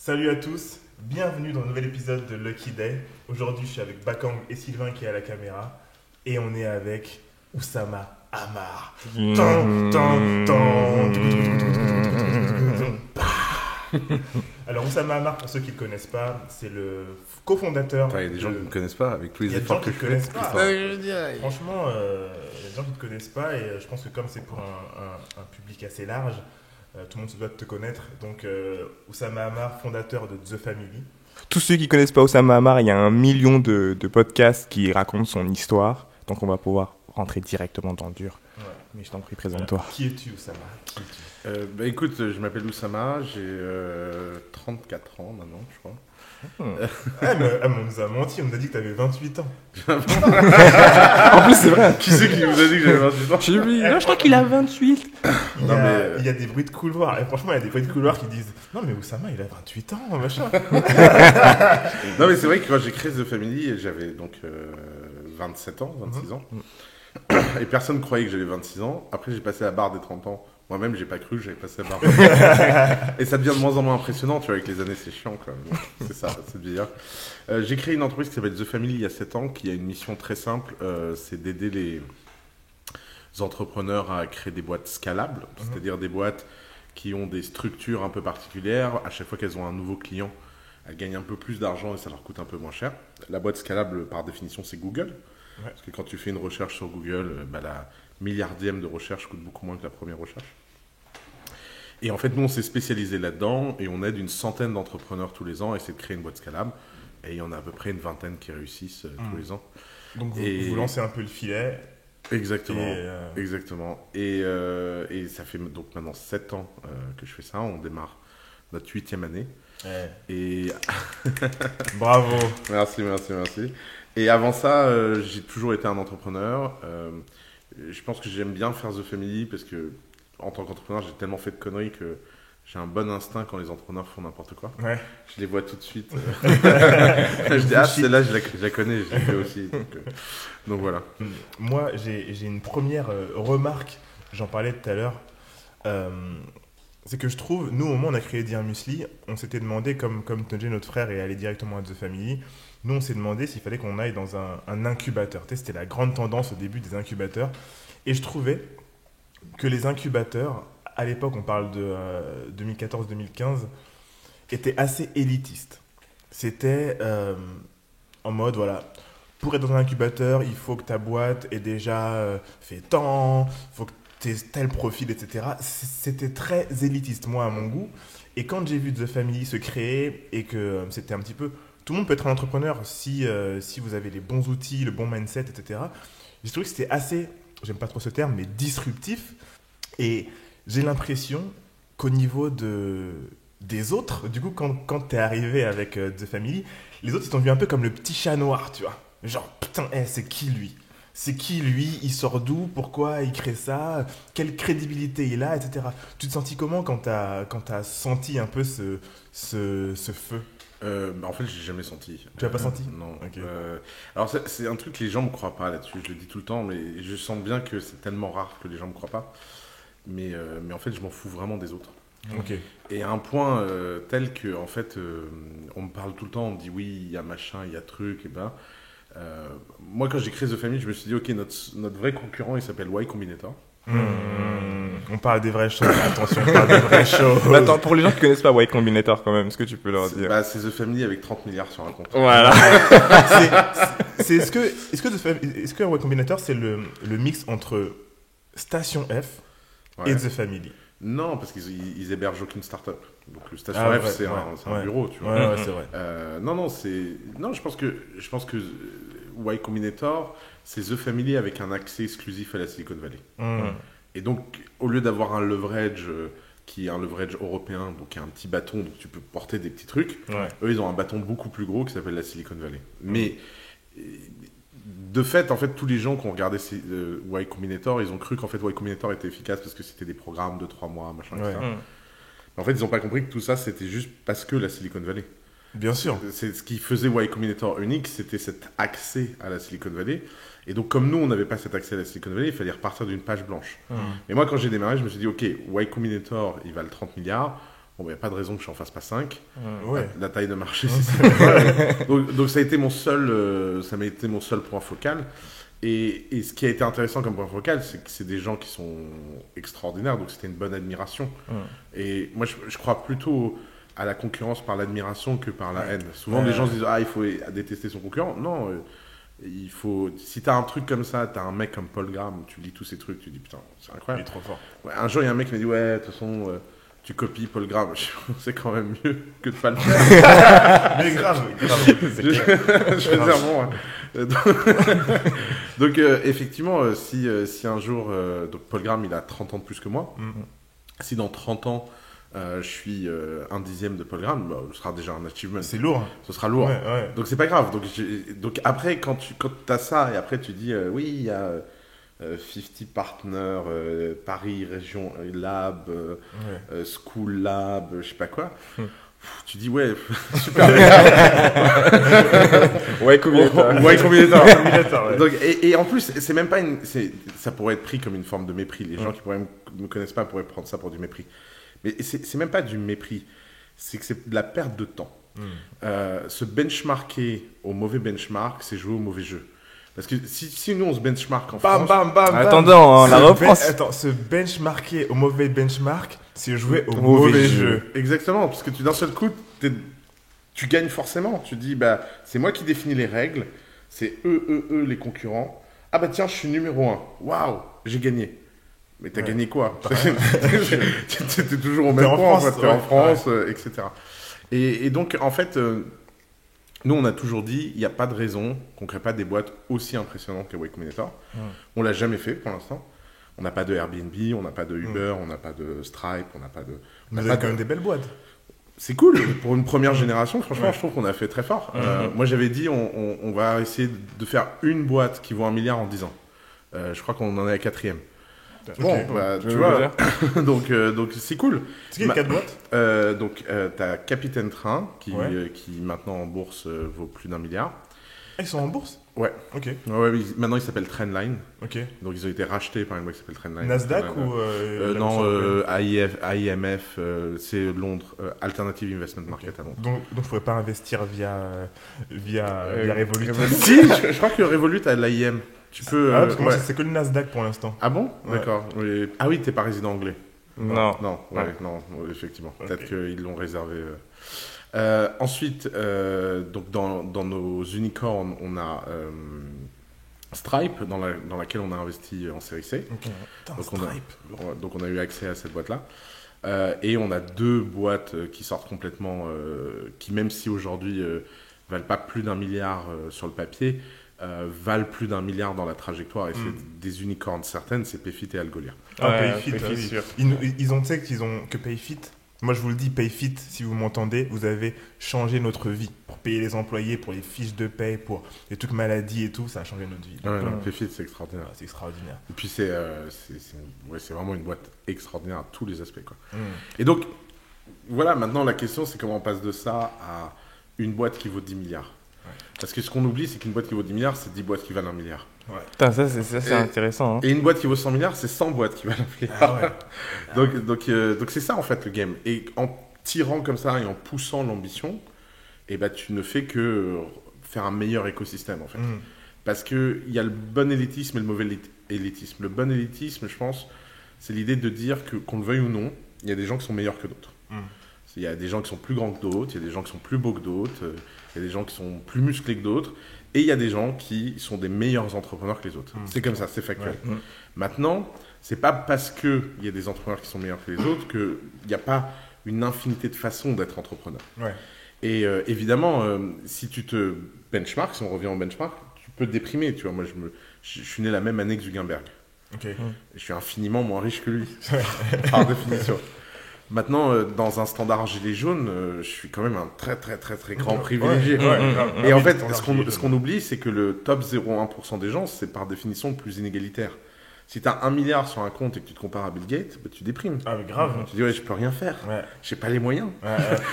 Salut à tous, bienvenue dans un nouvel épisode de Lucky Day. Aujourd'hui, je suis avec Bakang et Sylvain qui est à la caméra et on est avec Oussama Ammar. Alors Oussama Ammar, pour ceux qui ne le connaissent pas, c'est le cofondateur. Il y a des gens qui ne me connaissent pas avec tous Il y les a des gens efforts qui que je ne fais. connaissent pas. Franchement, il y a des gens qui ne te connaissent pas et je pense que comme c'est pour un public assez large, tout le monde se doit de te connaître. Donc Oussama Ammar, fondateur de The Family. Tous ceux qui ne connaissent pas Oussama Ammar, il y a 1 million de podcasts qui racontent son histoire. Donc on va pouvoir rentrer directement dans le dur. Ouais. Mais je t'en prie, présente-toi. Alors, qui es-tu, Oussama? Qui es-tu? Écoute, je m'appelle Oussama, j'ai 34 ans maintenant, je crois. Mais on nous a menti, on nous a dit que tu avais 28 ans. En plus, c'est vrai. Qui c'est qui vous a dit que j'avais 28 ans? J'ai vu, là, je crois qu'il a 28. Il y a des bruits de couloir. Et franchement, il y a des bruits de couloir qui disent non, mais Oussama, il a 28 ans, machin. Non, mais c'est vrai que quand j'ai créé The Family, j'avais donc 27 ans, 26 ans. Et personne ne croyait que j'avais 26 ans. Après, j'ai passé la barre des 30 ans. Moi-même, j'ai pas cru que j'avais passé la barre. Et ça devient de moins en moins impressionnant, tu vois, avec les années, c'est chiant quand même. C'est ça, c'est de vieillir. J'ai créé une entreprise qui s'appelle The Family il y a 7 ans, qui a une mission très simple, c'est d'aider les entrepreneurs à créer des boîtes scalables, c'est-à-dire des boîtes qui ont des structures un peu particulières. À chaque fois qu'elles ont un nouveau client, elles gagnent un peu plus d'argent et ça leur coûte un peu moins cher. La boîte scalable, par définition, c'est Google. Ouais. Parce que quand tu fais une recherche sur Google, la milliardième de recherche coûte beaucoup moins que la première recherche. Et en fait, nous, on s'est spécialisé là-dedans et on aide une centaine d'entrepreneurs tous les ans à essayer de créer une boîte scalable. Et il y en a à peu près une vingtaine qui réussissent tous les ans. Donc, vous lancez un peu le filet. Exactement. Exactement. Et ça fait donc maintenant 7 ans que je fais ça. On démarre notre 8e année. Ouais. Et... Bravo. Merci. Et avant ça, j'ai toujours été un entrepreneur. Je pense que j'aime bien faire The Family parce que, en tant qu'entrepreneur, j'ai tellement fait de conneries que j'ai un bon instinct quand les entrepreneurs font n'importe quoi. Ouais. Je les vois tout de suite. Je dis, celle-là, je la connais, je l'ai fait aussi. Donc voilà. Moi, j'ai une première remarque, j'en parlais tout à l'heure. C'est que je trouve, nous, au moment où on a créé Dear Musli, on s'était demandé, comme Tonje, notre frère, est allé directement à The Family, nous, on s'est demandé s'il fallait qu'on aille dans un incubateur. Tu sais, c'était la grande tendance au début des incubateurs. Et je trouvais que les incubateurs, à l'époque, on parle de 2014-2015, étaient assez élitistes. C'était en mode, voilà, pour être dans un incubateur, il faut que ta boîte ait déjà fait tant, il faut que tu aies tel profil, etc. C'était très élitiste, moi, à mon goût. Et quand j'ai vu The Family se créer et que c'était un petit peu... Tout le monde peut être un entrepreneur si vous avez les bons outils, le bon mindset, etc. J'ai trouvé que c'était assez, j'aime pas trop ce terme, mais disruptif. Et j'ai l'impression qu'au niveau des autres, du coup, quand tu es arrivé avec The Family, les autres, ils t'ont vu un peu comme le petit chat noir, tu vois. Genre, putain, c'est qui lui ? C'est qui lui ? Il sort d'où ? Pourquoi il crée ça ? Quelle crédibilité il a, etc. Tu te sentis comment quand t'as senti un peu ce feu ? En fait, je l'ai jamais senti. Tu l'as pas senti ? Non. Okay. Alors, c'est un truc que les gens me croient pas là-dessus. Je le dis tout le temps, mais je sens bien que c'est tellement rare que les gens me croient pas. Mais en fait, je m'en fous vraiment des autres. Okay. Et à un point tel que, en fait, on me parle tout le temps, on me dit oui, il y a machin, il y a truc, et ben. Moi, quand j'ai créé The Family, je me suis dit, ok, notre vrai concurrent, il s'appelle Y Combinator. On parle des vraies choses, attention, on parle des vraies choses. Mais attends, pour les gens qui connaissent pas Y Combinator quand même, est-ce que tu peux leur dire? C'est The Family avec 30 milliards sur un compte. Voilà. Est-ce que Y Combinator, c'est le mix entre Station F et The Family? Non, parce qu'ils hébergent aucune start-up. Donc le Station F, c'est un bureau, tu vois. Ouais, c'est vrai. Non, je pense que Y Combinator, c'est The Family avec un accès exclusif à la Silicon Valley. Et donc, au lieu d'avoir un leverage qui est un leverage européen, donc un petit bâton, donc tu peux porter des petits trucs, eux, ils ont un bâton beaucoup plus gros qui s'appelle la Silicon Valley. Mais de fait, en fait, tous les gens qui ont regardé Y Combinator, ils ont cru qu'en fait Y Combinator était efficace parce que c'était des programmes de 3 mois, machin, etc. Mais en fait, ils n'ont pas compris que tout ça, c'était juste parce que la Silicon Valley. Bien sûr. C'est ce qui faisait Y Combinator unique, c'était cet accès à la Silicon Valley. Et donc, comme nous, on n'avait pas cet accès à la Silicon Valley, il fallait repartir d'une page blanche. Mais moi, quand j'ai démarré, je me suis dit, OK, Y Combinator, il valent 30 milliards. Bon, il n'y a pas de raison que je n'en fasse pas 5. Ouais. La taille de marché, c'est ça. donc ça a été mon seul, ça m'a été mon seul point focal. Et ce qui a été intéressant comme point focal, c'est que c'est des gens qui sont extraordinaires, donc c'était une bonne admiration. Et moi, je crois plutôt à la concurrence par l'admiration que par la haine. Souvent, les gens se disent « Ah, il faut détester son concurrent ». Non, il faut... Si tu as un truc comme ça, tu as un mec comme Paul Graham, tu lis tous ces trucs, tu dis « Putain, c'est incroyable ». Il est trop fort. Ouais, un jour, il y a un mec qui m'a dit « Ouais, de toute façon... tu copies Paul Graham, c'est quand même mieux que de pas le faire. Mais grave. Je veux dire, bon. Donc, effectivement, si un jour. Donc, Paul Graham, il a 30 ans de plus que moi. Si dans 30 ans, je suis un dixième de Paul Graham, bah, ce sera déjà un achievement. C'est lourd. Ce sera lourd. Ouais. Donc, c'est pas grave. Donc après, quand tu as ça, et après, tu dis oui, il y a. 50 Partners, Paris Région Lab, School Lab, je sais pas quoi. Tu dis ouais, super. Ouais, Combinator. Ouais, Combinator. Ouais. Donc, et en plus, c'est même pas ça pourrait être pris comme une forme de mépris. Les gens qui me connaissent pas pourraient prendre ça pour du mépris. Mais c'est même pas du mépris. C'est que c'est de la perte de temps. Se benchmarker au mauvais benchmark, c'est jouer au mauvais jeu. Parce que si nous on se benchmark en France... Attends, la reprend. Se benchmarker au mauvais benchmark, c'est jouer au mauvais jeu. Exactement, parce que d'un seul coup, tu gagnes forcément. Tu dis, bah, c'est moi qui définis les règles, c'est eux les concurrents. Ah bah tiens, je suis numéro 1. Waouh, j'ai gagné. Mais t'as gagné quoi? T'es toujours au même point, t'es en France, etc. Et donc, en fait... nous, on a toujours dit, il n'y a pas de raison qu'on ne crée pas des boîtes aussi impressionnantes que Y Combinator. On ne l'a jamais fait pour l'instant. On n'a pas de Airbnb, on n'a pas de Uber, on n'a pas de Stripe, on n'a pas de... Vous avez quand même des belles boîtes. C'est cool. Pour une première génération, franchement, je trouve qu'on a fait très fort. Moi, j'avais dit, on va essayer de faire une boîte qui vaut 1 milliard en 10 ans. Je crois qu'on en est à 4e. Bon, bah, tu vois, donc c'est cool. C'est qu'il y a 4 boîtes. Donc, t'as Capitaine Train, qui maintenant en bourse vaut plus d'1 milliard. Ah, ils sont en bourse? Ouais. Ok. Ouais, maintenant, ils s'appellent Trendline. Ok. Donc, ils ont été rachetés par une boîte qui s'appelle Trendline. Nasdaq ou... non, AIMF, c'est Londres, Alternative Investment Market à Londres. Donc, je ne pourrais pas investir via Revolut. Si, je crois que Revolut a de l'AIM. Tu peux. Parce que moi, c'est que le Nasdaq pour l'instant. Ah bon? Ouais. D'accord. Ah oui, t'es pas résident anglais. Non. Non, effectivement. Okay. Peut-être qu'ils l'ont réservé. Ensuite, donc dans nos unicorns, on a Stripe, dans laquelle on a investi en série C. Okay. Putain, Stripe. Donc on a eu accès à cette boîte-là. Et on a 2 boîtes qui sortent complètement, qui même si aujourd'hui valent pas plus d'1 milliard sur le papier, valent plus d'1 milliard dans la trajectoire, et c'est des unicorns certaines, c'est Payfit et Algolia. Payfit, ils ont, tu sais que Payfit, moi je vous le dis, Payfit, si vous m'entendez, vous avez changé notre vie pour payer les employés, pour les fiches de paye, pour les trucs maladies et tout, ça a changé notre vie. Payfit, c'est extraordinaire. C'est extraordinaire. Et puis c'est vraiment une boîte extraordinaire à tous les aspects, quoi. Et donc, voilà, maintenant la question c'est comment on passe de ça à une boîte qui vaut 10 milliards. Parce que ce qu'on oublie, c'est qu'une boîte qui vaut 10 milliards, c'est 10 boîtes qui valent 1 milliard. Ouais. Putain, ça c'est intéressant. Hein. Et une boîte qui vaut 100 milliards, c'est 100 boîtes qui valent 1 milliard. Donc c'est ça en fait le game. Et en tirant comme ça et en poussant l'ambition, tu ne fais que faire un meilleur écosystème en fait. Parce qu'il y a le bon élitisme et le mauvais élitisme. Le bon élitisme, je pense, c'est l'idée de dire que, qu'on le veuille ou non, il y a des gens qui sont meilleurs que d'autres. Il y a des gens qui sont plus grands que d'autres, il y a des gens qui sont plus beaux que d'autres, il y a des gens qui sont plus musclés que d'autres, et il y a des gens qui sont des meilleurs entrepreneurs que les autres. C'est comme ça, c'est factuel. Maintenant, c'est pas parce qu'il y a des entrepreneurs qui sont meilleurs que les autres qu'il n'y a pas une infinité de façons d'être entrepreneur. Et évidemment, si tu te benchmark, si on revient au benchmark, tu peux te déprimer. Tu vois, moi, je suis né la même année que Zuckerberg. Je suis infiniment moins riche que lui, par définition. Maintenant, dans un standard gilet jaune, je suis quand même un très très très très grand privilégié. Et en fait, ce qu'on oublie, c'est que le top 0,1% des gens, c'est par définition plus inégalitaire. Si tu as 1 milliard sur un compte et que tu te compares à Bill Gates, tu déprimes. Ah, mais grave. Tu dis, je peux rien faire. J'ai pas les moyens.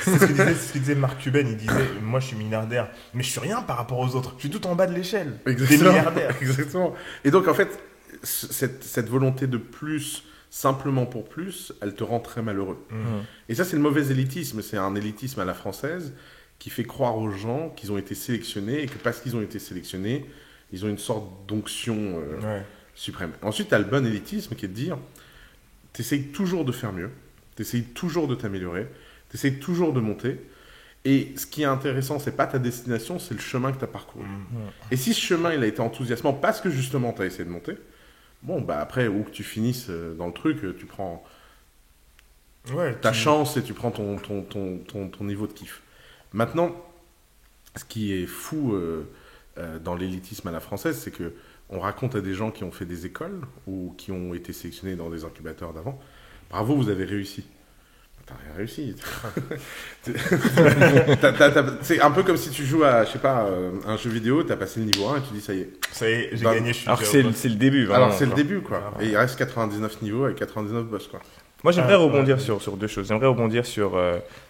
C'est ce que disait Mark Cuban. Il disait, moi je suis milliardaire, mais je suis rien par rapport aux autres. Je suis tout en bas de l'échelle des milliardaires. Exactement. Et donc, en fait, cette volonté de plus, simplement pour plus, elle te rend très malheureux. Et ça, c'est le mauvais élitisme. C'est un élitisme à la française qui fait croire aux gens qu'ils ont été sélectionnés et que parce qu'ils ont été sélectionnés, ils ont une sorte d'onction suprême. Ensuite, tu as le bon élitisme qui est de dire tu essayes toujours de faire mieux, tu essayes toujours de t'améliorer, tu essayes toujours de monter. Et ce qui est intéressant, c'est pas ta destination, c'est le chemin que tu as parcouru. Et si ce chemin il a été enthousiasmant parce que justement tu as essayé de monter, bon, bah après, où que tu finisses dans le truc, tu prends ta chance et tu prends ton niveau de kiff. Maintenant, ce qui est fou dans l'élitisme à la française, c'est que on raconte à des gens qui ont fait des écoles ou qui ont été sélectionnés dans des incubateurs d'avant, bravo, vous avez réussi. T'as rien réussi. C'est un peu comme si tu joues à, je sais pas, un jeu vidéo, t'as passé le niveau 1 et tu dis ça y est. Ça y est, j'ai gagné, je suis alors c'est le début. Vraiment, alors c'est le début, quoi. Et il reste 99 niveaux avec 99 boss, quoi. Moi, j'aimerais rebondir sur deux choses. J'aimerais rebondir sur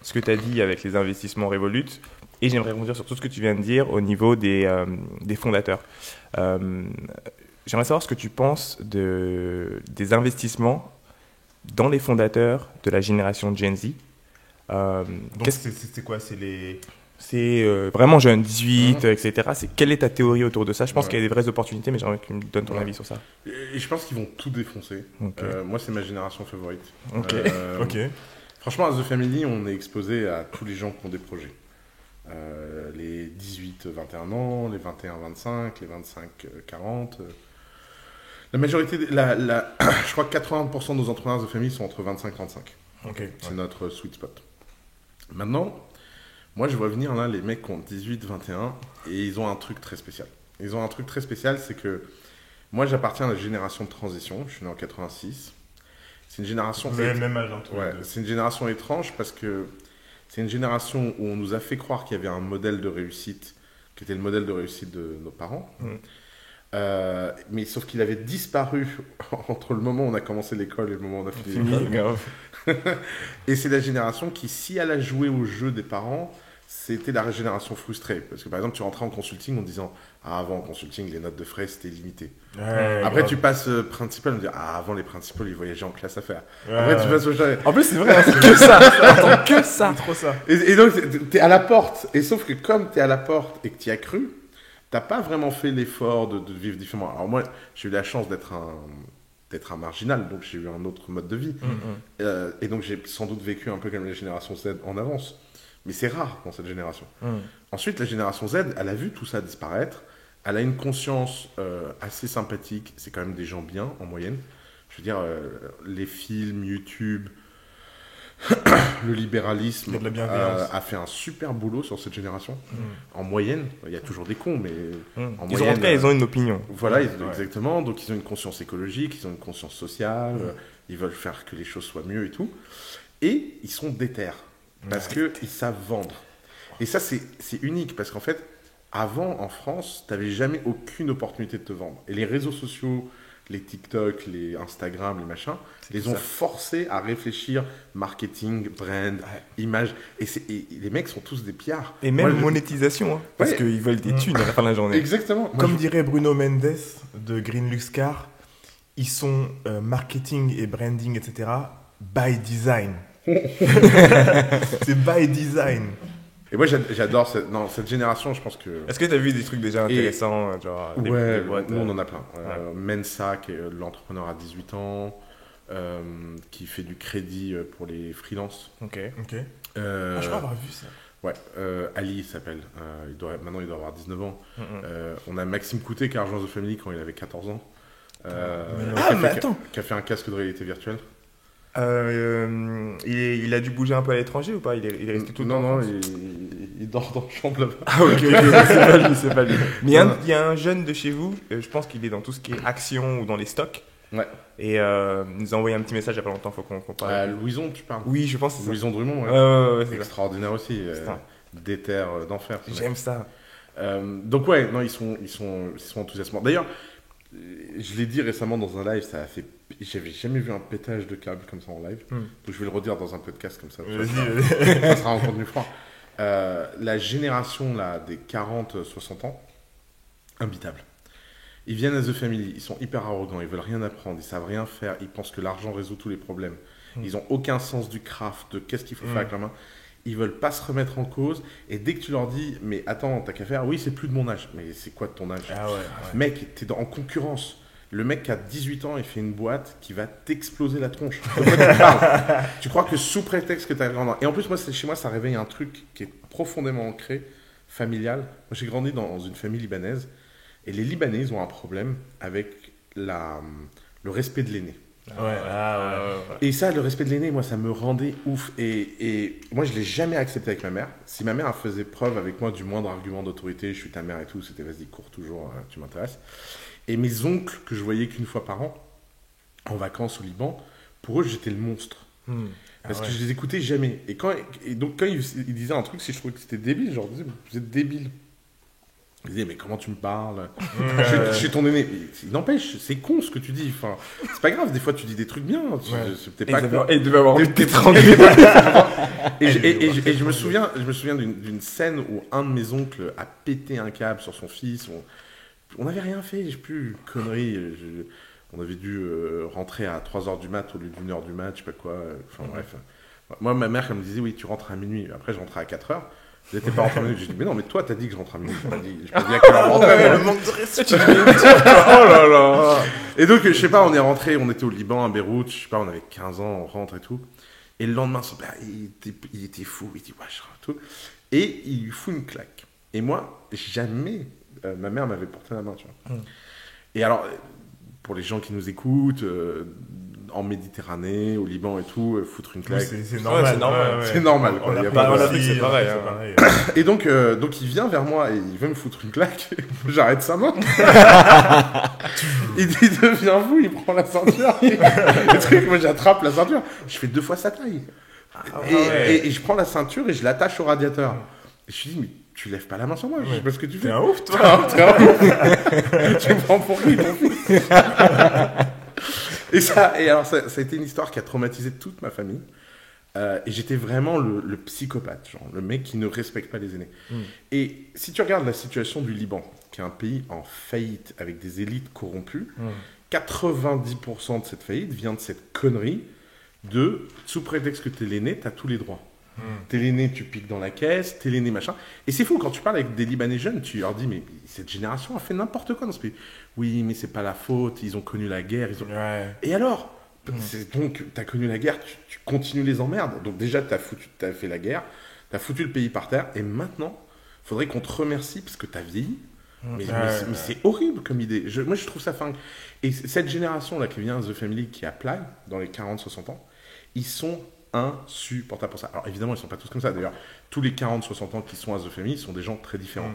ce que tu as dit avec les investissements Revolut et j'aimerais rebondir sur tout ce que tu viens de dire au niveau des fondateurs. J'aimerais savoir ce que tu penses des investissements dans les fondateurs de la génération Gen Z. Donc c'est quoi? C'est vraiment jeune, 18, etc. Quelle est ta théorie autour de ça? Je pense qu'il y a des vraies opportunités, mais j'aimerais que tu me donnes ton avis sur ça. Et je pense qu'ils vont tout défoncer. Moi, c'est ma génération favorite. Ok. Franchement, à The Family, on est exposé à tous les gens qui ont des projets. Les 18-21 ans, les 21-25, les 25-40... La majorité, je crois que 80% de nos entrepreneurs de famille sont entre 25 et 35. C'est notre sweet spot. Maintenant, moi je vois venir là les mecs qui ont 18, 21 et ils ont un truc très spécial. Ils ont un truc très spécial, c'est que moi j'appartiens à la génération de transition, je suis né en 86. C'est une génération... Vous avez le même âge, hein, c'est une génération étrange parce que c'est une génération où on nous a fait croire qu'il y avait un modèle de réussite qui était le modèle de réussite de nos parents. Mais sauf qu'il avait disparu entre le moment où on a commencé l'école et le moment où on a fini l'école. Et c'est la génération qui, si elle a joué au jeu des parents, c'était la génération frustrée. Parce que par exemple, tu rentrais en consulting en disant avant en consulting, les notes de frais c'était limité. Après, tu passes principal, on dit avant les principaux, ils voyageaient en classe affaires. Après, tu passes au jeu. En plus, c'est vrai, c'est que ça. Attends, que ça. C'est trop ça. Et donc, t'es à la porte. Et sauf que comme t'es à la porte et que t'y as cru, t'as pas vraiment fait l'effort de vivre différemment. Alors moi, j'ai eu la chance d'être un marginal, donc j'ai eu un autre mode de vie. Et donc j'ai sans doute vécu un peu comme la génération Z en avance. Mais c'est rare dans cette génération. Ensuite, la génération Z, elle a vu tout ça disparaître. Elle a une conscience assez sympathique. C'est quand même des gens bien, en moyenne. Je veux dire, les films, YouTube... le libéralisme a fait un super boulot sur cette génération. En moyenne, il y a toujours des cons, mais en moyenne... En tout cas, ils ont une opinion. Voilà, exactement. Donc, ils ont une conscience écologique, ils ont une conscience sociale, ils veulent faire que les choses soient mieux et tout. Et ils sont déter, parce qu'ils savent vendre. Et ça, c'est unique, parce qu'en fait, avant, en France, tu n'avais jamais aucune opportunité de te vendre. Et les réseaux sociaux... les TikTok, les Instagram, les machins, les ont forcés à réfléchir marketing, brand, image. Et les mecs sont tous des pillards. Et même monétisation, hein, parce qu'ils veulent des thunes à la fin de la journée. Exactement. Comme dirait Bruno Mendes de Green Luxcar, ils sont marketing et branding, etc. by design. C'est by design. Et moi, j'adore cette génération, je pense que... Est-ce que tu as vu des trucs déjà intéressants genre des boîtes, nous, on en a plein. Mensa, qui est l'entrepreneur à 18 ans, qui fait du crédit pour les freelances. Je crois avoir vu ça. Ouais, Ali, il s'appelle. Maintenant, il doit avoir 19 ans. On a Maxime Coutet, qui a rejoint The Family quand il avait 14 ans. Qui a fait un casque de réalité virtuelle. Il a dû bouger un peu à l'étranger ou pas? Il est resté tout le temps? Non, il dort dans la chambre là-bas. Ah ok, c'est pas lui. Mais il y a un jeune de chez vous, je pense qu'il est dans tout ce qui est action ou dans les stocks. Ouais. Et il nous a envoyé un petit message il y a pas longtemps, faut qu'on parle. Louison, tu parles? Oui, je pense que c'est Louison Drummond, ouais, c'est extraordinaire aussi. Déter d'enfer. J'aime ça. Donc ouais, non, ils sont enthousiasmants. D'ailleurs, je l'ai dit récemment dans un live, ça a fait... J'avais jamais vu un pétage de câble comme ça en live. Donc je vais le redire dans un podcast comme ça. Ça sera en contenu froid. La génération là, des 40-60 ans, imbitable. Ils viennent à The Family, ils sont hyper arrogants, ils veulent rien apprendre, ils savent rien faire, ils pensent que l'argent résout tous les problèmes. Ils ont aucun sens du craft, de qu'est-ce qu'il faut faire avec la main. Ils veulent pas se remettre en cause. Et dès que tu leur dis, mais attends, t'as qu'à faire, oui, c'est plus de mon âge. Mais c'est quoi de ton âge? Mec, t'es en concurrence. Le mec qui a 18 ans, il fait une boîte qui va t'exploser la tronche. De quoi tu parles? Tu crois que sous prétexte que t'as grandi. Et en plus, moi, chez moi, ça réveille un truc qui est profondément ancré, familial. Moi, j'ai grandi dans une famille libanaise. Et les Libanais, ils ont un problème avec le respect de l'aîné. Et ça, le respect de l'aîné, moi, ça me rendait ouf. Et moi, je l'ai jamais accepté avec ma mère. Si ma mère elle faisait preuve avec moi du moindre argument d'autorité, je suis ta mère et tout, c'était vas-y, cours toujours, tu m'intéresses. Et mes oncles, que je voyais qu'une fois par an, en vacances au Liban, pour eux, j'étais le monstre. Parce que je les écoutais jamais. Et donc, quand ils disaient un truc, si je trouvais que c'était débile, genre, vous êtes débile. Ils disaient, mais comment tu me parles? Je suis ton aîné. Il n'empêche, c'est con ce que tu dis. Enfin, c'est pas grave, des fois tu dis des trucs bien. C'est peut-être pas. Et il devait avoir envie de t'étrangler. Et je me souviens d'une scène où un de mes oncles a pété un câble sur son fils. On n'avait rien fait, je sais plus, connerie. On avait dû rentrer à 3h du mat au lieu d'1h du mat, je sais pas quoi. Enfin bref. Moi, ma mère, elle me disait, oui, tu rentres à minuit. Après, je rentrais à 4h. Vous n'étiez pas rentré à minuit. J'ai dit, mais non, mais toi, t'as dit que je rentre à minuit. Je pas dit à quelle heure rentrer. Le manque de respect. Oh là là. Et donc, je sais pas, on est rentré, on était au Liban, à Beyrouth, je sais pas, on avait 15 ans, on rentre et tout. Et le lendemain, son père, il était fou, il dit, wesh, tout. Et il lui fout une claque. Et moi, jamais, ma mère m'avait porté la main, tu vois. Et alors, pour les gens qui nous écoutent, en Méditerranée, au Liban et tout, foutre une claque. Oui, c'est normal. C'est normal. En Afrique, c'est pareil. Et donc, il vient vers moi et il veut me foutre une claque. J'arrête sa main. Il devient fou, il prend la ceinture. Le truc, moi, j'attrape la ceinture. Je fais 2 fois sa taille. Et je prends la ceinture et je l'attache au radiateur. Et je lui dis, mais tu lèves pas la main sur moi. Je sais pas ce que tu fais. T'es un ouf, toi. Tu me prends pour qui, ton fils? Et alors, ça a été une histoire qui a traumatisé toute ma famille. Et j'étais vraiment le psychopathe, genre le mec qui ne respecte pas les aînés. Et si tu regardes la situation du Liban, qui est un pays en faillite avec des élites corrompues, 90% de cette faillite vient de cette connerie de, sous prétexte que t'es l'aîné, t'as tous les droits. T'es l'aîné, tu piques dans la caisse, t'es l'aîné, machin. Et c'est fou, quand tu parles avec des Libanais jeunes, tu leur dis, mais cette génération a fait n'importe quoi dans ce pays. Oui, mais c'est pas la faute, ils ont connu la guerre. Et alors donc, t'as connu la guerre, tu continues les emmerdes. Donc déjà, t'as fait la guerre, t'as foutu le pays par terre, et maintenant, faudrait qu'on te remercie parce que t'as vieilli. Mais c'est horrible comme idée. Moi, je trouve ça fin. Et cette génération-là qui vient à The Family, qui apply dans les 40-60 ans, ils sont insupportables pour ça. Alors évidemment, ils sont pas tous comme ça. D'ailleurs, tous les 40-60 ans qui sont à The Family sont des gens très différents.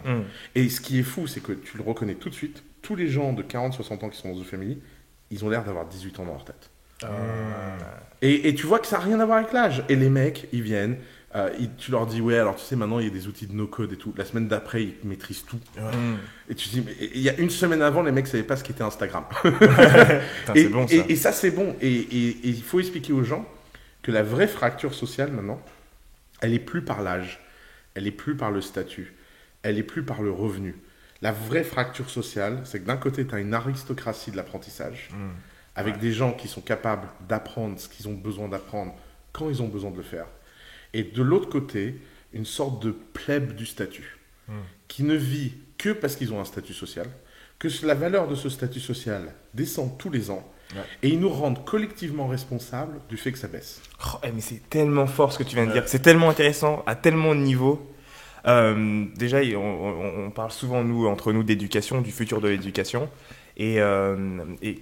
Et ce qui est fou, c'est que tu le reconnais tout de suite. Tous les gens de 40-60 ans qui sont dans The Family, ils ont l'air d'avoir 18 ans dans leur tête. Et tu vois que ça n'a rien à voir avec l'âge. Et les mecs, ils viennent, tu leur dis, ouais, alors tu sais, maintenant il y a des outils de no-code et tout. La semaine d'après, ils maîtrisent tout. Et tu dis, mais il y a une semaine avant, les mecs ne savaient pas ce qu'était Instagram. C'est bon, ça. Et ça, c'est bon. Et il faut expliquer aux gens que la vraie fracture sociale maintenant, elle n'est plus par l'âge, elle n'est plus par le statut, elle n'est plus par le revenu. La vraie fracture sociale, c'est que d'un côté, tu as une aristocratie de l'apprentissage, avec des gens qui sont capables d'apprendre ce qu'ils ont besoin d'apprendre quand ils ont besoin de le faire. Et de l'autre côté, une sorte de plèbe du statut, qui ne vit que parce qu'ils ont un statut social, que la valeur de ce statut social descend tous les ans, et ils nous rendent collectivement responsables du fait que ça baisse. Mais c'est tellement fort ce que tu viens de dire. C'est tellement intéressant, à tellement de niveaux. Déjà, on parle souvent, entre nous, d'éducation, du futur de l'éducation. Et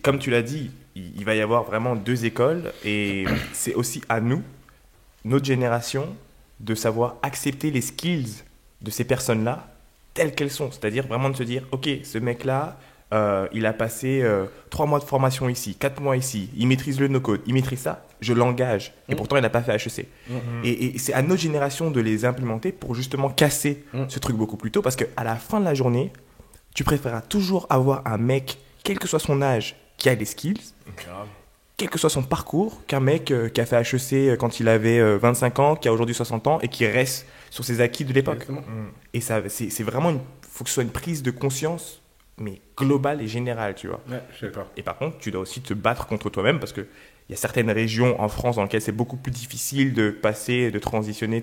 comme tu l'as dit, il va y avoir vraiment 2 écoles. Et c'est aussi à nous, notre génération, de savoir accepter les skills de ces personnes-là telles qu'elles sont. C'est-à-dire vraiment de se dire, OK, ce mec-là, il a passé 3 mois de formation ici, 4 mois ici, il maîtrise le no-code, il maîtrise ça, je l'engage. Et pourtant, il n'a pas fait HEC. Et c'est à notre génération de les implémenter pour justement casser ce truc beaucoup plus tôt, parce qu'à la fin de la journée, tu préféreras toujours avoir un mec, quel que soit son âge, qui a des skills, quel que soit son parcours, qu'un mec qui a fait HEC quand il avait 25 ans, qui a aujourd'hui 60 ans et qui reste sur ses acquis de l'époque. Et ça, c'est vraiment, faut que ce soit une prise de conscience mais globale et générale, tu vois. Ouais, je suis d'accord. Et par contre, tu dois aussi te battre contre toi-même parce qu'il y a certaines régions en France dans lesquelles c'est beaucoup plus difficile de passer, de transitionner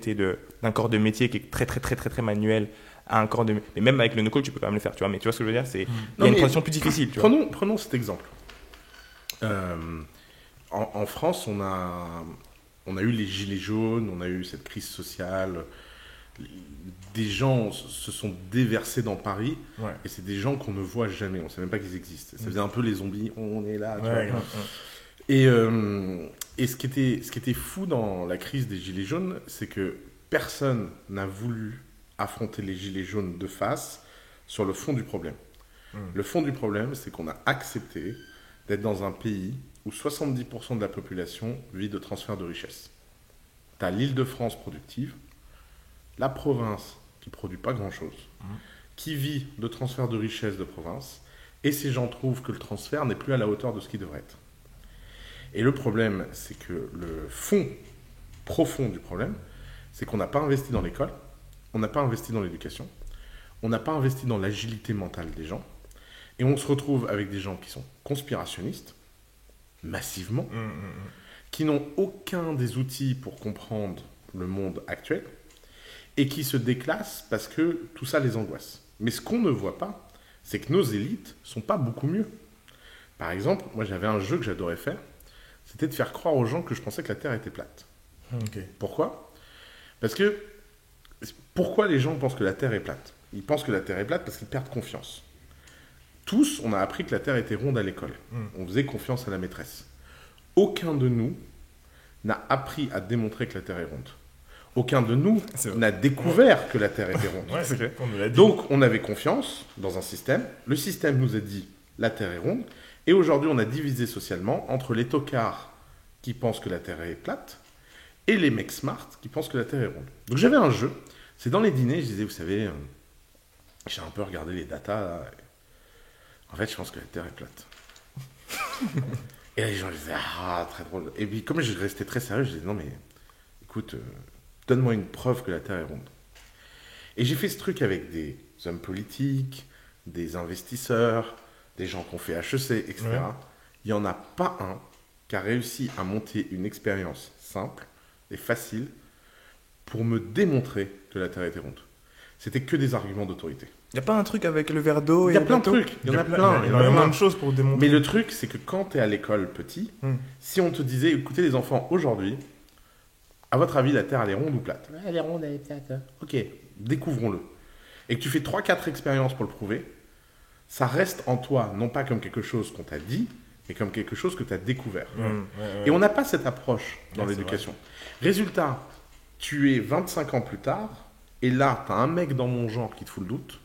d'un corps de métier qui est très, très, très, très, très manuel à un corps de métier. Mais même avec le no-code, tu peux quand même le faire, tu vois. Mais tu vois ce que je veux dire, il y a une transition plus difficile, tu vois. Prenons cet exemple. En France, on a eu les gilets jaunes, on a eu cette crise sociale. Des gens se sont déversés dans Paris, et c'est des gens qu'on ne voit jamais, on ne sait même pas qu'ils existent. Ça faisait un peu les zombies, on est là, tu vois. Et ce qui était fou dans la crise des gilets jaunes, c'est que personne n'a voulu affronter les gilets jaunes de face sur le fond du problème. Le fond du problème, c'est qu'on a accepté d'être dans un pays où 70% de la population vit de transfert de richesse. Tu as l'Île-de-France productive, la province qui ne produit pas grand-chose, qui vit de transfert de richesse de province, et ces gens trouvent que le transfert n'est plus à la hauteur de ce qu'il devrait être. Et le problème, c'est que le fond profond du problème, c'est qu'on n'a pas investi dans l'école, on n'a pas investi dans l'éducation, on n'a pas investi dans l'agilité mentale des gens, et on se retrouve avec des gens qui sont conspirationnistes, massivement, qui n'ont aucun des outils pour comprendre le monde actuel, et qui se déclassent parce que tout ça les angoisse. Mais ce qu'on ne voit pas, c'est que nos élites sont pas beaucoup mieux. Par exemple, moi j'avais un jeu que j'adorais faire, c'était de faire croire aux gens que je pensais que la Terre était plate. Pourquoi ? Parce que, pourquoi les gens pensent que la Terre est plate ? Ils pensent que la Terre est plate parce qu'ils perdent confiance. Tous, on a appris que la Terre était ronde à l'école. On faisait confiance à la maîtresse. Aucun de nous n'a appris à démontrer que la Terre est ronde. Aucun de nous n'a découvert que la Terre était ronde. Donc, on avait confiance dans un système. Le système nous a dit la Terre est ronde. Et aujourd'hui, on a divisé socialement entre les tocards qui pensent que la Terre est plate et les mecs smart qui pensent que la Terre est ronde. Donc, j'avais un jeu. C'est dans les dîners, je disais, vous savez, j'ai un peu regardé les datas. Là. En fait, je pense que la Terre est plate. Et là, les gens disaient, ah, très drôle. Et puis, comme je restais très sérieux, je disais, non, mais écoute, donne-moi une preuve que la Terre est ronde. Et j'ai fait ce truc avec des hommes politiques, des investisseurs, des gens qui ont fait HEC, etc. Il n'y en a pas un qui a réussi à monter une expérience simple et facile pour me démontrer que la Terre était ronde. C'était que des arguments d'autorité. Il n'y a pas un truc avec le verre d'eau et Il y a plein de trucs. Il y en a plein. Il y a plein de choses pour démontrer. Mais le truc, c'est que quand tu es à l'école petit, si on te disait, écoutez les enfants, aujourd'hui, à votre avis, la Terre, elle est ronde ou plate ? Elle est ronde, elle est plate. Ok, découvrons-le. Et que tu fais 3-4 expériences pour le prouver, ça reste en toi, non pas comme quelque chose qu'on t'a dit, mais comme quelque chose que tu as découvert. Et on n'a pas cette approche dans l'éducation. Résultat, tu es 25 ans plus tard, et là, tu as un mec dans mon genre qui te fout le doute,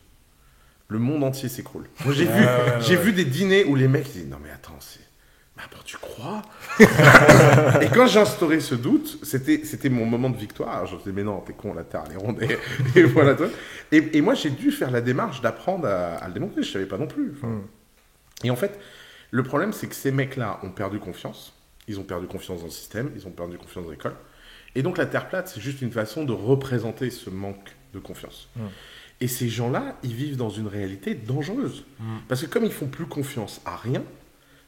le monde entier s'écroule. Moi, j'ai vu des dîners où les mecs disent, non mais attends, mais attends, tu crois ? Et quand j'ai instauré ce doute, c'était mon moment de victoire. Je me disais, mais non, t'es con, la Terre, elle est ronde. Et voilà, toi. Et moi, j'ai dû faire la démarche d'apprendre à le démontrer. Je savais pas non plus. Et en fait, le problème, c'est que ces mecs-là ont perdu confiance. Ils ont perdu confiance dans le système. Ils ont perdu confiance dans l'école. Et donc, la Terre plate, c'est juste une façon de représenter ce manque de confiance. Et ces gens-là, ils vivent dans une réalité dangereuse. Parce que comme ils font plus confiance à rien,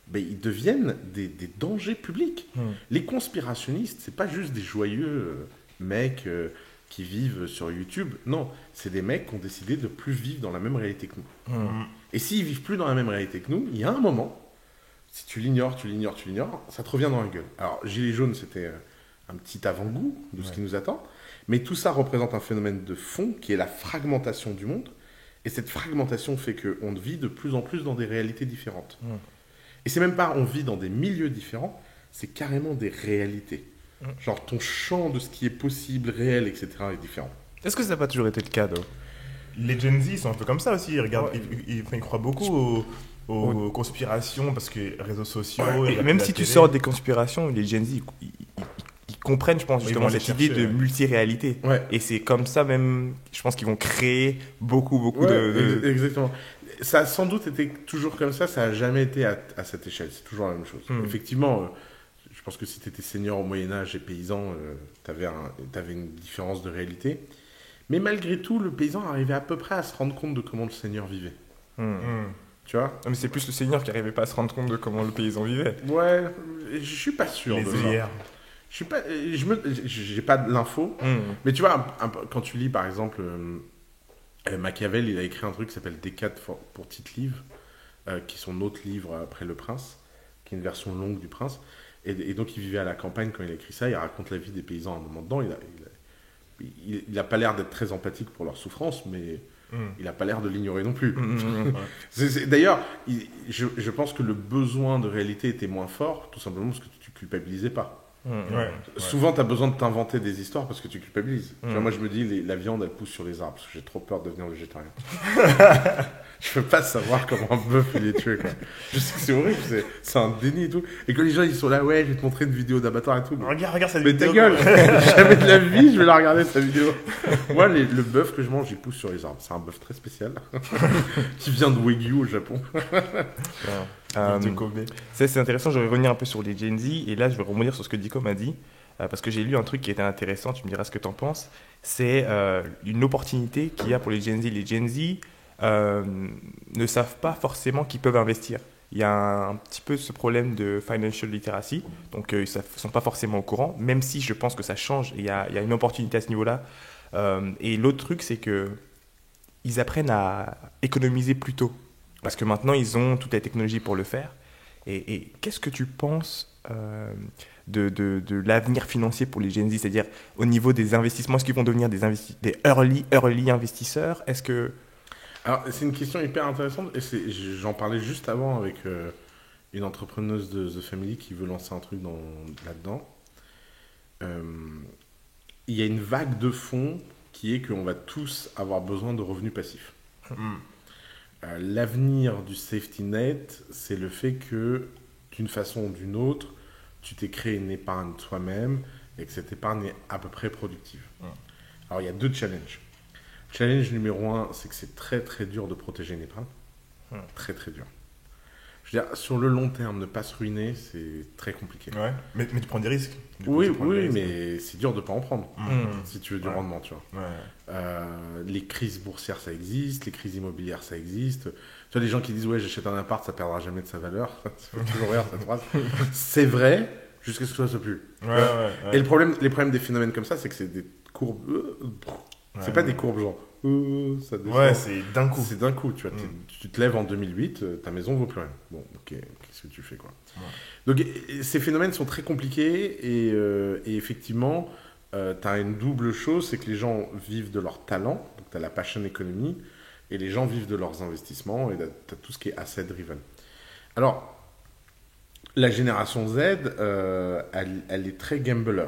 ben, ils deviennent des dangers publics. Les conspirationnistes, c'est pas juste des joyeux mecs qui vivent sur YouTube. Non, c'est des mecs qui ont décidé de plus vivre dans la même réalité que nous. Et s'ils vivent plus dans la même réalité que nous, il y a un moment, si tu l'ignores, ça te revient dans la gueule. Alors, Gilets jaunes, c'était un petit avant-goût de ce qui nous attend. Mais tout ça représente un phénomène de fond qui est la fragmentation du monde. Et cette fragmentation fait qu'on vit de plus en plus dans des réalités différentes. Et c'est même pas on vit dans des milieux différents, c'est carrément des réalités. Genre ton champ de ce qui est possible, réel, etc. est différent. Est-ce que ça n'a pas toujours été le cas, though ? Les Gen Z sont un peu comme ça aussi. Ils regardent, ils croient beaucoup aux conspirations parce que réseaux sociaux. Et même si tu sors des conspirations, les Gen Z, ils comprennent, je pense, justement cette idée de multiréalité. Et c'est comme ça même, je pense qu'ils vont créer beaucoup de... Exactement. Ça a sans doute été toujours comme ça n'a jamais été à cette échelle. C'est toujours la même chose. Effectivement, je pense que si tu étais seigneur au Moyen-Âge et paysan, tu avais une différence de réalité. Mais malgré tout, le paysan arrivait à peu près à se rendre compte de comment le seigneur vivait. Tu vois? Non, mais c'est plus le seigneur qui n'arrivait pas à se rendre compte de comment le paysan vivait. Ouais, je suis pas sûr Les de ça. œillères. Je suis pas, j'ai pas de l'info, mais tu vois, quand tu lis par exemple Machiavel, il a écrit un truc qui s'appelle Décade pour Tite-Live, qui est son autre livre après Le Prince, qui est une version longue du Prince. Et donc il vivait à la campagne quand il a écrit ça, il raconte la vie des paysans à un moment dedans. Il a pas l'air d'être très empathique pour leur souffrance, mais il a pas l'air de l'ignorer non plus. D'ailleurs, je pense que le besoin de réalité était moins fort, tout simplement parce que tu culpabilisais pas. Souvent, tu as besoin de t'inventer des histoires parce que tu culpabilises. Tu vois, moi, je me dis, la viande, elle pousse sur les arbres parce que j'ai trop peur de devenir végétarien. Je peux pas savoir comment un bœuf il est tué, quoi. Je sais que c'est horrible, c'est un déni et tout. Et quand les gens ils sont là, ouais, je vais te montrer une vidéo d'abattoir et tout. Regarde cette mais vidéo. ta gueule, jamais de la vie, je vais la regarder cette vidéo. Moi, le bœuf que je mange, il pousse sur les arbres. C'est un bœuf très spécial qui vient de Wagyu au Japon. C'est intéressant, je vais revenir un peu sur les Gen Z et là je vais rebondir sur ce que Dico m'a dit parce que j'ai lu un truc qui était intéressant, tu me diras ce que tu en penses. C'est une opportunité qu'il y a pour les Gen Z. Les Gen Z ne savent pas forcément qu'ils peuvent investir. Il y a un petit peu ce problème de financial literacy, donc ils ne sont pas forcément au courant, même si je pense que ça change, il y a une opportunité à ce niveau-là. Et l'autre truc, c'est qu'ils apprennent à économiser plus tôt, parce que maintenant, ils ont toute la technologie pour le faire. Et qu'est-ce que tu penses de l'avenir financier pour les Gen Z, c'est-à-dire au niveau des investissements, est-ce qu'ils vont devenir des early investisseurs? Est-ce que... Alors, c'est une question hyper intéressante et j'en parlais juste avant avec une entrepreneuse de The Family qui veut lancer un truc là-dedans. Il y a une vague de fond qui est qu'on va tous avoir besoin de revenus passifs. L'avenir du safety net, c'est le fait que d'une façon ou d'une autre, tu t'es créé une épargne toi-même et que cette épargne est à peu près productive. Alors, il y a 2 challenges. Challenge numéro 1, c'est que c'est très très dur de protéger une épargne. Très très dur. Je veux dire, sur le long terme, ne pas se ruiner, c'est très compliqué. Ouais, mais tu prends des risques. Oui, mais c'est dur de ne pas en prendre, si tu veux du rendement, tu vois. Les crises boursières, ça existe, les crises immobilières, ça existe. Tu vois, les gens qui disent, ouais, j'achète un appart, ça ne perdra jamais de sa valeur. Ça fait toujours rire, cette phrase. C'est vrai, jusqu'à ce que ça soit plus. Et les problèmes des phénomènes comme ça, c'est que c'est des courbes... c'est pas des courbes genre ça descend. Ouais, c'est d'un coup. C'est d'un coup, tu vois. Tu te lèves en 2008, ta maison vaut plus rien. Bon, ok, qu'est-ce que tu fais, quoi. Donc, ces phénomènes sont très compliqués et effectivement, tu as une double chose, c'est que les gens vivent de leur talent, donc tu as la passion economy, et les gens vivent de leurs investissements, et tu as tout ce qui est asset driven. Alors, la génération Z, elle est très gambler.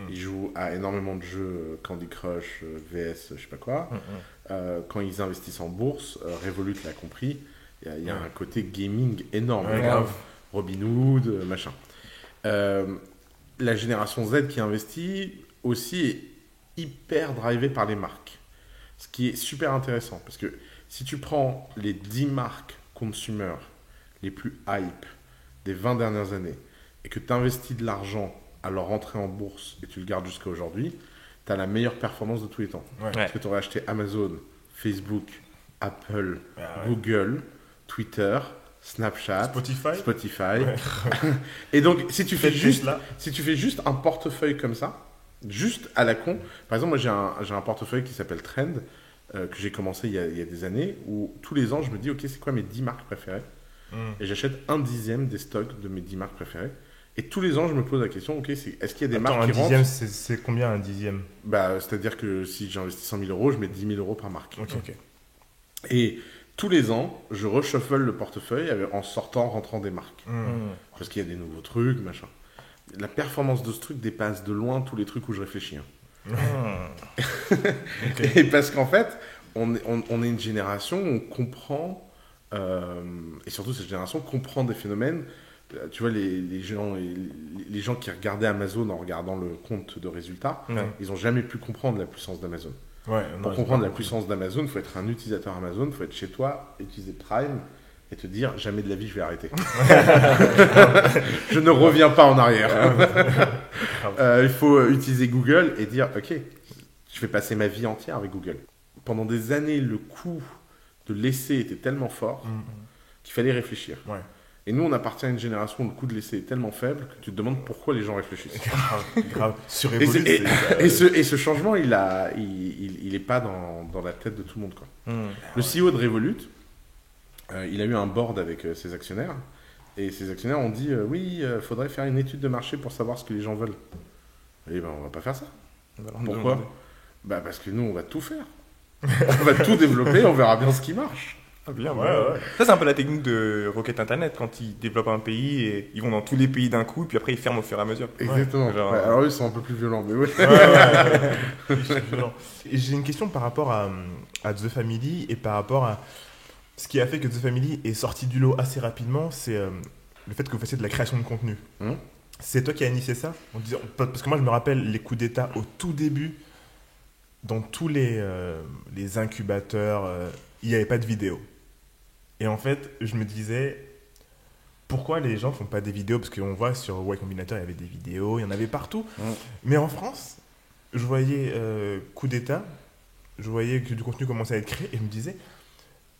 Ils jouent à énormément de jeux, Candy Crush, VS, je sais pas quoi. Quand ils investissent en bourse, Revolut l'a compris, il y a un côté gaming énorme. Robinhood, machin. La génération Z qui investit aussi est hyper drivée par les marques. Ce qui est super intéressant, parce que si tu prends les 10 marques consumer les plus hype des 20 dernières années, et que tu investis de l'argent à leur entrée en bourse et tu le gardes jusqu'à aujourd'hui, tu as la meilleure performance de tous les temps. Parce que tu aurais acheté Amazon, Facebook, Apple, Google, Twitter, Snapchat, Spotify. Et donc, si tu fais juste un portefeuille comme ça, juste à la con, par exemple, moi j'ai un portefeuille qui s'appelle Trend, que j'ai commencé il y a des années, où tous les ans je me dis, ok, c'est quoi mes 10 marques préférées? Et j'achète 1/10 des stocks de mes 10 marques préférées. Et tous les ans, je me pose la question, ok, est-ce qu'il y a des marques qui rentrent? Un dixième, c'est combien un dixième? C'est-à-dire que si j'investis 100 000 euros, je mets 10 000 euros par marque. Ok. Et tous les ans, je reshuffle le portefeuille en rentrant des marques. Parce qu'il y a des nouveaux trucs, machin. La performance de ce truc dépasse de loin tous les trucs où je réfléchis. Et parce qu'en fait, on est une génération où on comprend, et surtout cette génération comprend des phénomènes. Tu vois, les gens qui regardaient Amazon en regardant le compte de résultats, ils n'ont jamais pu comprendre la puissance d'Amazon. Pour comprendre la puissance d'Amazon, il faut être un utilisateur Amazon, il faut être chez toi, utiliser Prime et te dire jamais de la vie je vais arrêter. Je ne reviens pas en arrière. Il faut utiliser Google et dire ok, je vais passer ma vie entière avec Google. Pendant des années, le coût de l'essai était tellement fort qu'il fallait réfléchir. Ouais. Et nous, on appartient à une génération où le coût de l'essai est tellement faible que tu te demandes pourquoi les gens réfléchissent. Grave. Sur Et, Revolut, et ce changement, il est pas dans la tête de tout le monde, quoi. Le CEO de Revolut, il a eu un board avec ses actionnaires. Et ses actionnaires ont dit oui, il faudrait faire une étude de marché pour savoir ce que les gens veulent. Et ben, on va pas faire ça. Pourquoi ? Bah, parce que nous, on va tout faire. On va tout développer, on verra bien ce qui marche. Ah, bien, Ouais. Ça, c'est un peu la technique de Rocket Internet, quand ils développent un pays et ils vont dans tous les pays d'un coup, puis après ils ferment au fur et à mesure. Exactement. Genre, Ouais, alors eux, ils sont un peu plus violents, mais oui. Et j'ai une question par rapport à The Family et par rapport à ce qui a fait que The Family est sorti du lot assez rapidement, c'est le fait que vous fassiez de la création de contenu. C'est toi qui as initié ça en disant, parce que moi je me rappelle les coups d'état au tout début, dans tous les incubateurs, il n'y avait pas de vidéo. Et en fait, je me disais, pourquoi les gens ne font pas des vidéos ? Parce qu'on voit sur Y Combinator, il y avait des vidéos, il y en avait partout. Mais en France, je voyais coup d'état, je voyais que du contenu commençait à être créé et je me disais,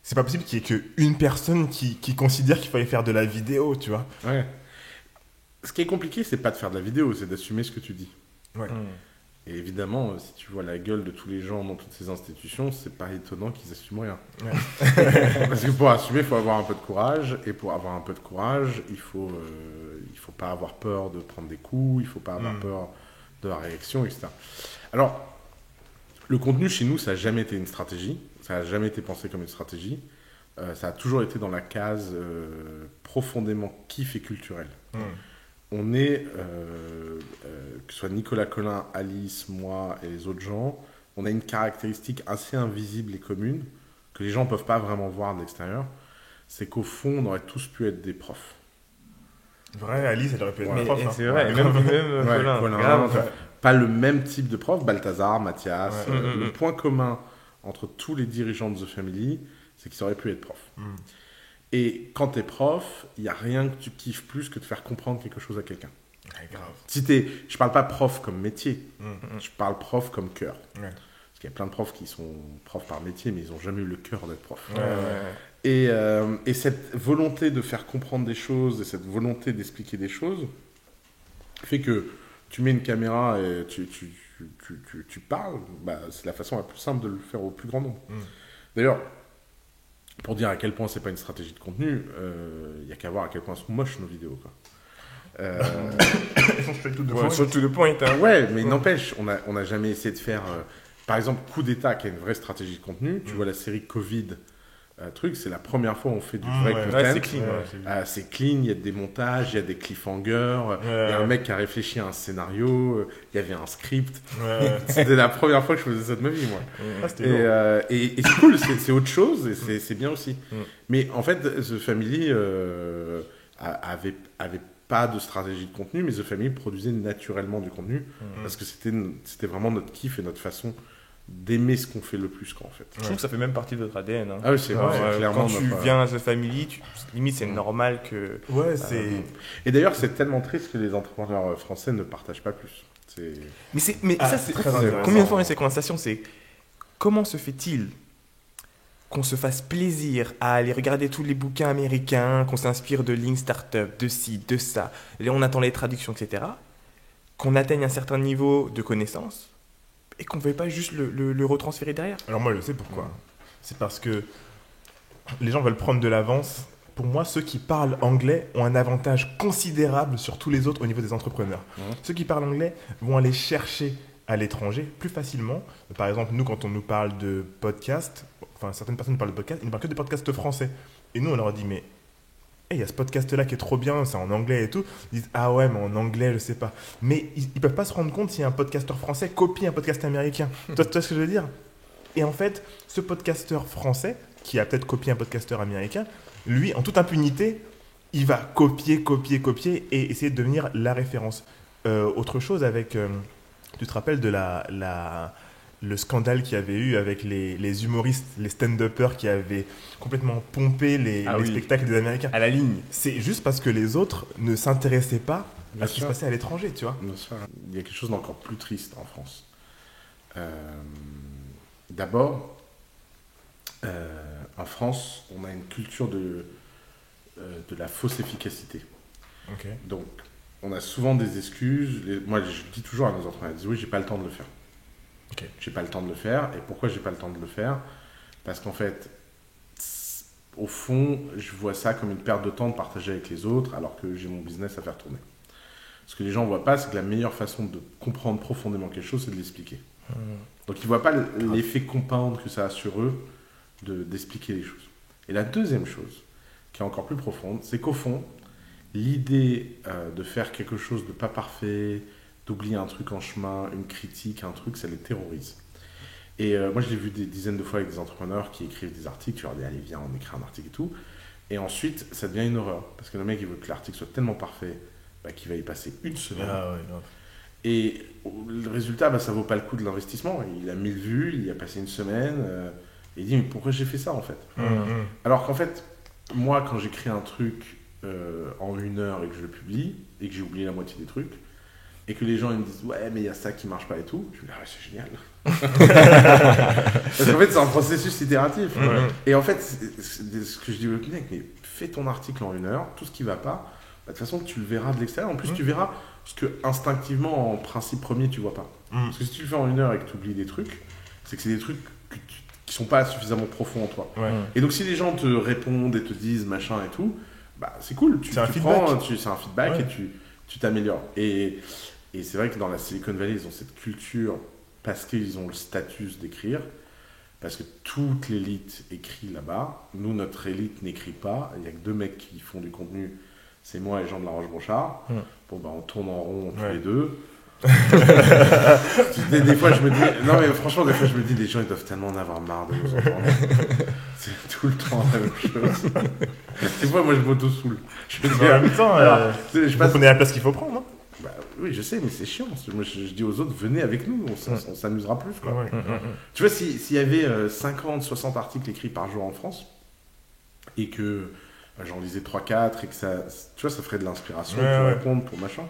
c'est pas possible qu'il y ait qu'une personne qui considère qu'il fallait faire de la vidéo, tu vois. Ouais. Ce qui est compliqué, c'est pas de faire de la vidéo, c'est d'assumer ce que tu dis. Ouais. Et évidemment, si tu vois la gueule de tous les gens dans toutes ces institutions, c'est pas étonnant qu'ils assument rien. Ouais. Parce que pour assumer, il faut avoir un peu de courage. Et pour avoir un peu de courage, il faut pas avoir peur de prendre des coups, il faut pas avoir peur de la réaction, etc. Alors, le contenu chez nous, ça n'a jamais été une stratégie. Ça n'a jamais été pensé comme une stratégie. Ça a toujours été dans la case profondément kiff et culturel. On est, que ce soit Nicolas Collin, Alice, moi et les autres gens, on a une caractéristique assez invisible et commune que les gens ne peuvent pas vraiment voir de l'extérieur. C'est qu'au fond, on aurait tous pu être des profs. Vrai, Alice, elle aurait pu être Ouais. prof. Hein. C'est vrai, Ouais. même Ouais, Colin. Colin, Grave. pas le même type de prof, Balthazar, Mathias. Ouais. Le point commun entre tous les dirigeants de The Family, c'est qu'ils auraient pu être profs. Et quand tu es prof, il n'y a rien que tu kiffes plus que de faire comprendre quelque chose à quelqu'un. Ouais, grave. Je parle pas prof comme métier, je parle prof comme cœur. Ouais. Parce qu'il y a plein de profs qui sont profs par métier, mais ils n'ont jamais eu le cœur d'être prof. Ouais. Et cette volonté de faire comprendre des choses, et cette volonté d'expliquer des choses, fait que tu mets une caméra et tu parles, bah, c'est la façon la plus simple de le faire au plus grand nombre. D'ailleurs, pour dire à quel point c'est pas une stratégie de contenu, il n'y a qu'à voir à quel point elles sont moches nos vidéos, quoi. Ils sont straight to the point. Surtout le point. Hein. Ouais, mais n'empêche, on a jamais essayé de faire... par exemple, Coup d'État, qui est une vraie stratégie de contenu. Tu vois la série Covid, c'est la première fois où on fait du vrai content. Ouais, c'est clean. C'est clean, il y a des montages, il y a des cliffhangers, il y a un mec qui a réfléchi à un scénario, il y avait un script. C'était la première fois que je faisais ça de ma vie, moi. Ah, c'était lourd. Et c'est cool, c'est autre chose, et c'est bien aussi. Mais en fait, The Family avait pas de stratégie de contenu, mais The Family produisait naturellement du contenu, parce que c'était vraiment notre kiff et notre façon d'aimer ce qu'on fait le plus, quoi, en fait. Je trouve que ça fait même partie de votre ADN. Hein. Ah oui, c'est vrai, clairement. Quand tu viens à The Family, limite c'est normal que... Ouais, c'est... Et d'ailleurs, c'est tellement triste que les entrepreneurs français ne partagent pas plus. Mais Ah, ça, c'est c'est très intéressant. combien de fois on a ces conversations, c'est comment se fait-il qu'on se fasse plaisir à aller regarder tous les bouquins américains, qu'on s'inspire de Lean Startup, de ci, de ça, et on attend les traductions, etc., qu'on atteigne un certain niveau de connaissance, et qu'on ne veuille pas juste le retransférer derrière. Alors moi, je sais pourquoi. C'est parce que les gens veulent prendre de l'avance. Pour moi, ceux qui parlent anglais ont un avantage considérable sur tous les autres au niveau des entrepreneurs. Ceux qui parlent anglais vont aller chercher à l'étranger plus facilement. Par exemple, nous, quand on nous parle de podcast, enfin certaines personnes nous parlent de podcast, ils ne parlent que de podcasts français. Et nous, on leur dit, mais il y a ce podcast-là qui est trop bien, c'est en anglais et tout. Ils disent, ah ouais, mais en anglais, je sais pas. Mais ils ne peuvent pas se rendre compte si un podcasteur français copie un podcast américain. Tu vois ce que je veux dire ? Et en fait, ce podcasteur français, qui a peut-être copié un podcasteur américain, lui, en toute impunité, il va copier et essayer de devenir la référence. Autre chose avec... tu te rappelles de le scandale qu'il y avait eu avec les humoristes, les stand-uppers qui avaient complètement pompé les spectacles des Américains. À la ligne. C'est juste parce que les autres ne s'intéressaient pas à ce qui se passait à l'étranger, tu vois. Bien sûr. Il y a quelque chose d'encore plus triste en France. D'abord, en France, on a une culture de la fausse efficacité. Ok. Donc, on a souvent des excuses. Moi, je dis toujours à nos entrepreneurs, ils disent oui, j'ai pas le temps de le faire. Ok. J'ai pas le temps de le faire. Et pourquoi j'ai pas le temps de le faire? Parce qu'en fait, au fond, je vois ça comme une perte de temps de partager avec les autres alors que j'ai mon business à faire tourner. Ce que les gens ne voient pas, c'est que la meilleure façon de comprendre profondément quelque chose, c'est de l'expliquer. Donc ils ne voient pas l'effet compound que ça a sur eux d'expliquer les choses. Et la deuxième chose, qui est encore plus profonde, c'est qu'au fond, l'idée de faire quelque chose de pas parfait, d'oublier un truc en chemin, une critique, un truc, ça les terrorise. Et moi, je l'ai vu des dizaines de fois avec des entrepreneurs qui écrivent des articles, tu leur dis, allez, viens, on écrit un article et tout. Et ensuite, ça devient une horreur. Parce que le mec, il veut que l'article soit tellement parfait qu'il va y passer une semaine. Ah, ouais, et le résultat, ça vaut pas le coup de l'investissement. Il a 1000 vues, il y a passé une semaine. Et il dit, mais pourquoi j'ai fait ça, en fait? Alors qu'en fait, moi, quand j'écris un truc en 1 heure et que je le publie, et que j'ai oublié la moitié des trucs, et que les gens ils me disent ouais mais il y a ça qui marche pas et tout, je me dis ah ouais, c'est génial. Parce qu'en fait c'est un processus itératif. Et en fait ce que je dis au client, mais fais ton article en 1 heure, tout ce qui va pas, de toute façon tu le verras de l'extérieur. En plus tu verras ce que instinctivement en principe premier tu vois pas. Parce que si tu le fais en 1 heure et que tu oublies des trucs, c'est que c'est des trucs qui sont pas suffisamment profonds en toi. Et donc si les gens te répondent et te disent machin et tout, c'est cool, c'est un feedback et tu t'améliores. Et c'est vrai que dans la Silicon Valley, ils ont cette culture parce qu'ils ont le statut d'écrire, parce que toute l'élite écrit là-bas. Nous, notre élite n'écrit pas. Il n'y a que 2 mecs qui font du contenu, c'est moi et Jean de la Roche-Brochard. Bon, on tourne en rond tous les deux. Des fois, je me dis... Non, mais franchement, des fois, je me dis, les gens, ils doivent tellement en avoir marre de nous entendre. C'est tout le temps la même chose. Des fois, moi, je m'auto-soule. En même temps, vous prenez la place qu'il faut prendre, non? Oui, je sais, mais c'est chiant. Moi, je dis aux autres, venez avec nous, on s'amusera plus. Quoi. Tu vois, s'il y avait 50, 60 articles écrits par jour en France, et que j'en lisais 3-4, et que ça, tu vois, ça ferait de l'inspiration pour répondre, pour machin.